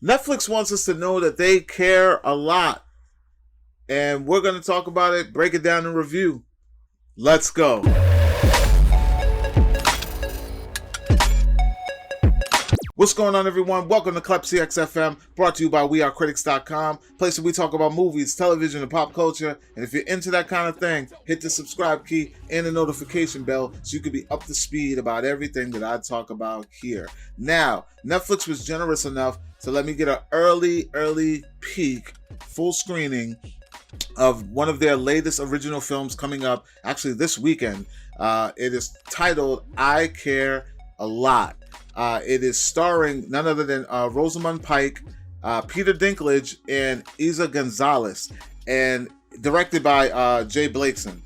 Netflix wants us to know that they care a lot. And we're going to talk about it, break it down, and review. Let's go. What's going on, everyone? Welcome to Klepcx FM, brought to you by wearecritics.com, place where we talk about movies, television, and pop culture. And if you're into that kind of thing, hit the subscribe key and the notification bell so you can be up to speed about everything that I talk about here. Now, Netflix was generous enough to let me get an early peek, full screening of one of their latest original films coming up, actually this weekend. It is titled I Care a Lot. It is starring none other than Rosemund Pike, Peter Dinklage, and Isa Gonzalez, and directed by Jay Blakeson.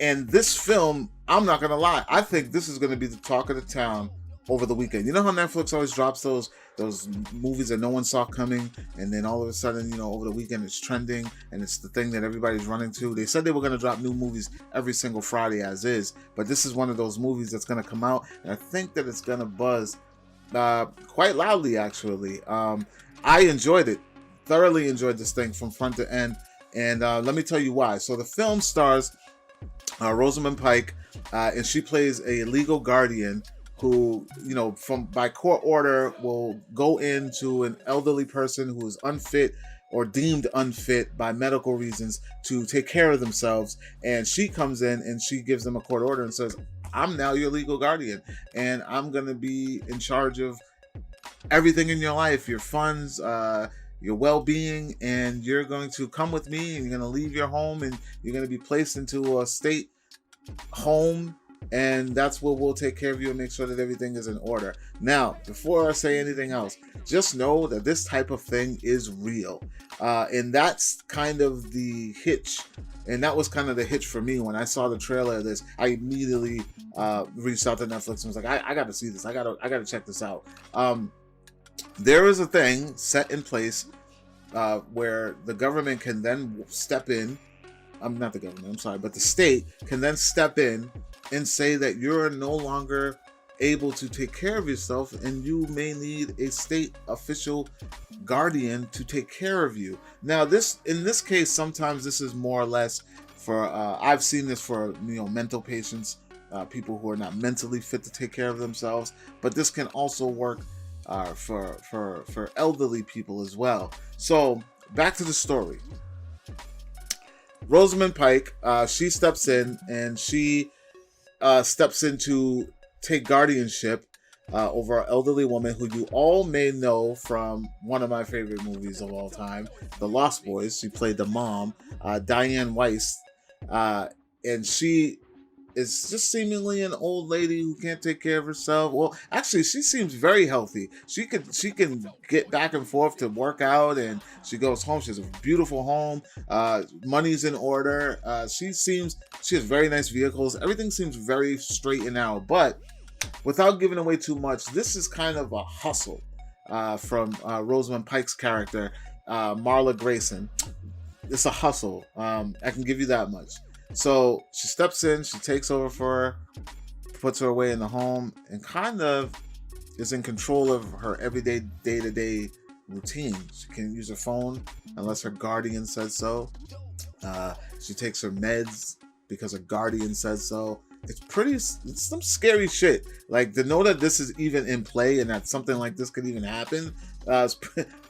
And this film, I'm not going to lie, I think this is going to be the talk of the town over the weekend. You know how Netflix always drops those movies that no one saw coming, and then all of a sudden, over the weekend it's trending, and it's the thing that everybody's running to. They said they were going to drop new movies every single Friday as is, but this is one of those movies that's going to come out, and I think that it's going to buzz quite loudly, actually. I enjoyed it, thoroughly enjoyed this thing from front to end, and let me tell you why. So the film stars Rosamund Pike, and she plays a legal guardian who, by court order, will go into an elderly person who is unfit or deemed unfit by medical reasons to take care of themselves. And she comes in and she gives them a court order and says, I'm now your legal guardian, and I'm going to be in charge of everything in your life, your funds, your well-being, and you're going to come with me, and you're going to leave your home, and you're going to be placed into a state home, and that's where we'll take care of you and make sure that everything is in order. Now, before I say anything else, just know that this type of thing is real. And that's kind of the hitch. And that was kind of the hitch for me when I saw the trailer of this. I immediately reached out to Netflix and was like, I got to see this. I got to check this out. There is a thing set in place where the government can then step in. Not the government, I'm sorry, but the state can then step in and say that you're no longer able to take care of yourself, and you may need a state official guardian to take care of you. Now, in this case, sometimes this is more or less for, I've seen this for, mental patients, people who are not mentally fit to take care of themselves, but this can also work for elderly people as well. So, back to the story. Rosamund Pike, she steps in, and she steps in to take guardianship over an elderly woman who you all may know from one of my favorite movies of all time, The Lost Boys. She played the mom, Diane Weiss, and she is just seemingly an old lady who can't take care of herself. Well, actually, she seems very healthy. She can get back and forth to work out, and she goes home. She has a beautiful home. Money's in order. She has very nice vehicles. Everything seems very straightened out. But without giving away too much, this is kind of a hustle from Rosamund Pike's character, Marla Grayson. It's a hustle. I can give you that much. So she steps in, she takes over for her, puts her away in the home, and kind of is in control of her everyday, day-to-day routine. She can't use her phone unless her guardian says so. She takes her meds because her guardian says so. It's some scary shit. Like, to know that this is even in play and that something like this could even happen, it's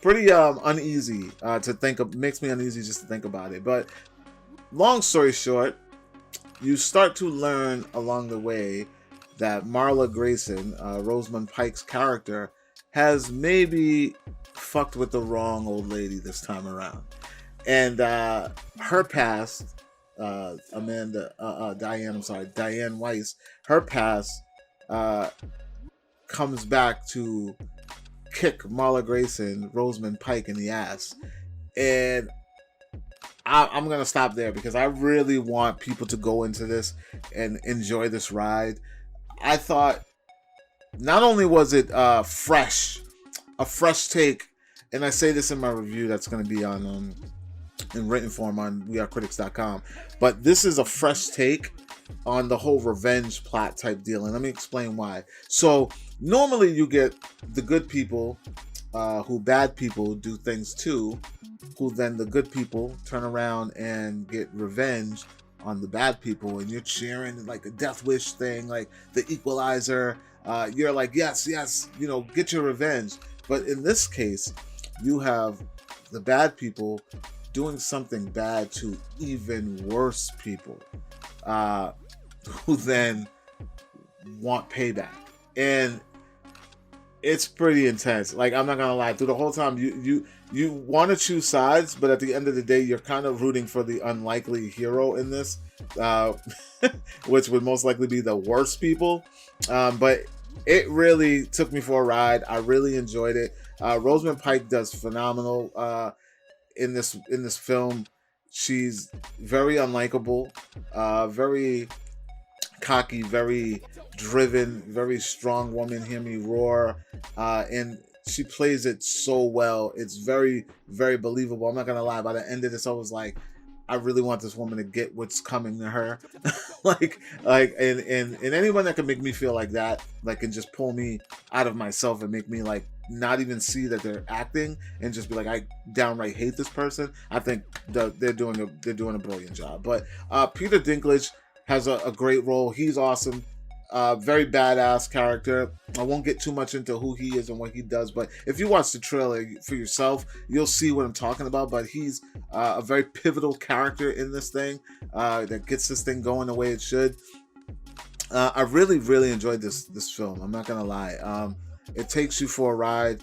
pretty uneasy to think of. Makes me uneasy just to think about it. But long story short, you start to learn along the way that Marla Grayson, Rosamund Pike's character, has maybe fucked with the wrong old lady this time around. And her past, Diane Weiss, her past comes back to kick Marla Grayson, Rosamund Pike, in the ass. And I'm going to stop there because I really want people to go into this and enjoy this ride. I thought not only was it a fresh take, and I say this in my review that's going to be on in written form on wearecritics.com, but this is a fresh take on the whole revenge plot type deal, and let me explain why. So normally you get the good people who bad people do things to, who then the good people turn around and get revenge on the bad people, and you're cheering like a Death Wish thing, like the Equalizer. You're like, yes, get your revenge. But in this case, you have the bad people doing something bad to even worse people, who then want payback. And it's pretty intense. Like, I'm not gonna lie, through the whole time you want to choose sides, but at the end of the day, you're kind of rooting for the unlikely hero in this, which would most likely be the worst people. But it really took me for a ride. I really enjoyed it. Rosemund Pike does phenomenal in this film. She's very unlikable, very cocky, very driven, very strong woman. Hear me roar. And she plays it so well. It's very, very believable. I'm not gonna lie. By the end of this, I was like, I really want this woman to get what's coming to her. and anyone that can make me feel like that, like, can just pull me out of myself and make me like not even see that they're acting and just be like, I downright hate this person. I think they're doing a brilliant job. But Peter Dinklage has a great role. He's awesome. Very badass character. I won't get too much into who he is and what he does, but if you watch the trailer for yourself, you'll see what I'm talking about. But he's a very pivotal character in this thing that gets this thing going the way it should. I really, really enjoyed this film. I'm not gonna lie. It takes you for a ride.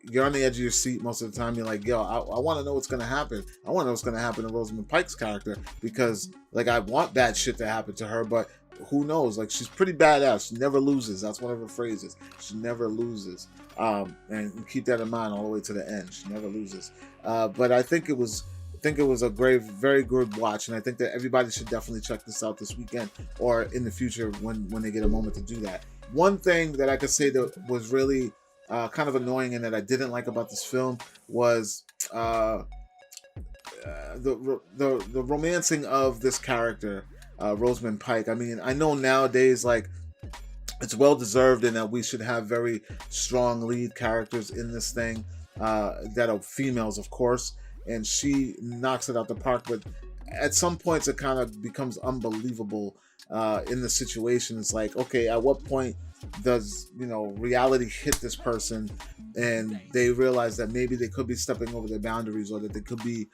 You're on the edge of your seat most of the time. You're like, yo, I want to know what's gonna happen. I want to know what's gonna happen to Rosamund Pike's character, because like, I want bad shit to happen to her, but who knows? Like, she's pretty badass. She never loses. That's one of her phrases. She never loses. And keep that in mind all the way to the end. She never loses. But I think it was a great, very good watch, and I think that everybody should definitely check this out this weekend or in the future when they get a moment to do that. One thing that I could say that was really kind of annoying and that I didn't like about this film was the romancing of this character, Rosemund Pike. I mean, I know nowadays, like, it's well deserved and that we should have very strong lead characters in this thing that are females, of course, and she knocks it out the park. But at some points, it kind of becomes unbelievable in the situation. It's like, okay, at what point does reality hit this person and they realize that maybe they could be stepping over their boundaries, or that they could be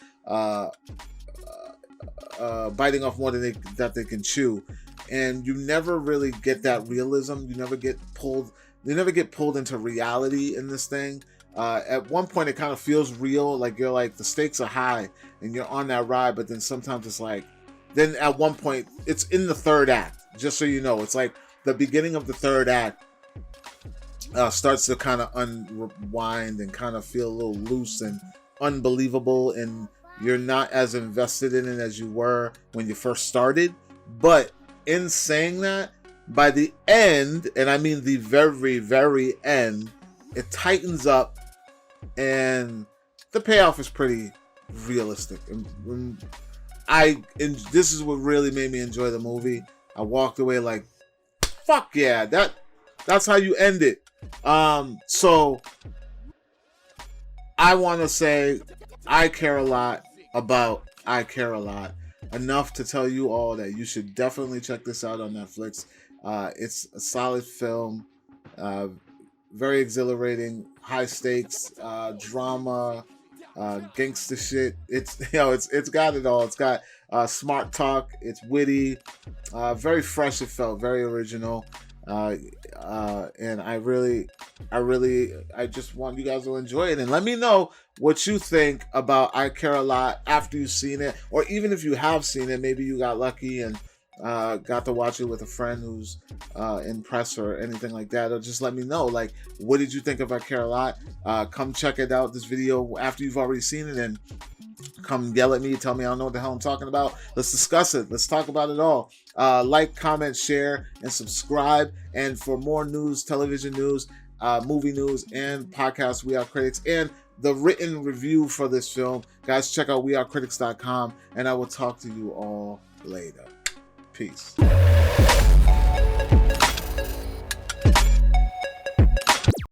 biting off more than they can chew, and you never really get that realism. You never get pulled into reality in this thing. At one point, it kind of feels real, like you're like, the stakes are high and you're on that ride, but then sometimes it's like, then at one point, it's in the third act, just so you know. It's like the beginning of the third act starts to kind of unwind and kind of feel a little loose and unbelievable, and you're not as invested in it as you were when you first started. But in saying that, by the end, and I mean the very, very end, it tightens up and the payoff is pretty realistic. And this is what really made me enjoy the movie. I walked away like, fuck yeah, that's how you end it. So I want to say I care a lot about I Care a Lot, enough to tell you all that you should definitely check this out on Netflix. It's a solid film, very exhilarating, high stakes, drama, gangster shit. It's got it all. It's got smart talk. It's witty, very fresh. It felt very original. And I just want you guys to enjoy it and let me know what you think about I Care a Lot after you've seen it, or even if you have seen it, maybe you got lucky and got to watch it with a friend who's impressed or anything like that, or just let me know, like, what did you think of I Care a Lot? Come check it out, this video, after you've already seen it, and come yell at me, tell me I don't know what the hell I'm talking about. Let's discuss it. Let's talk about it all. Like, comment, share, and subscribe. And for more news, television news, movie news, and podcasts, We Are Critics, and the written review for this film, guys, check out wearecritics.com, and I will talk to you all later. Peace.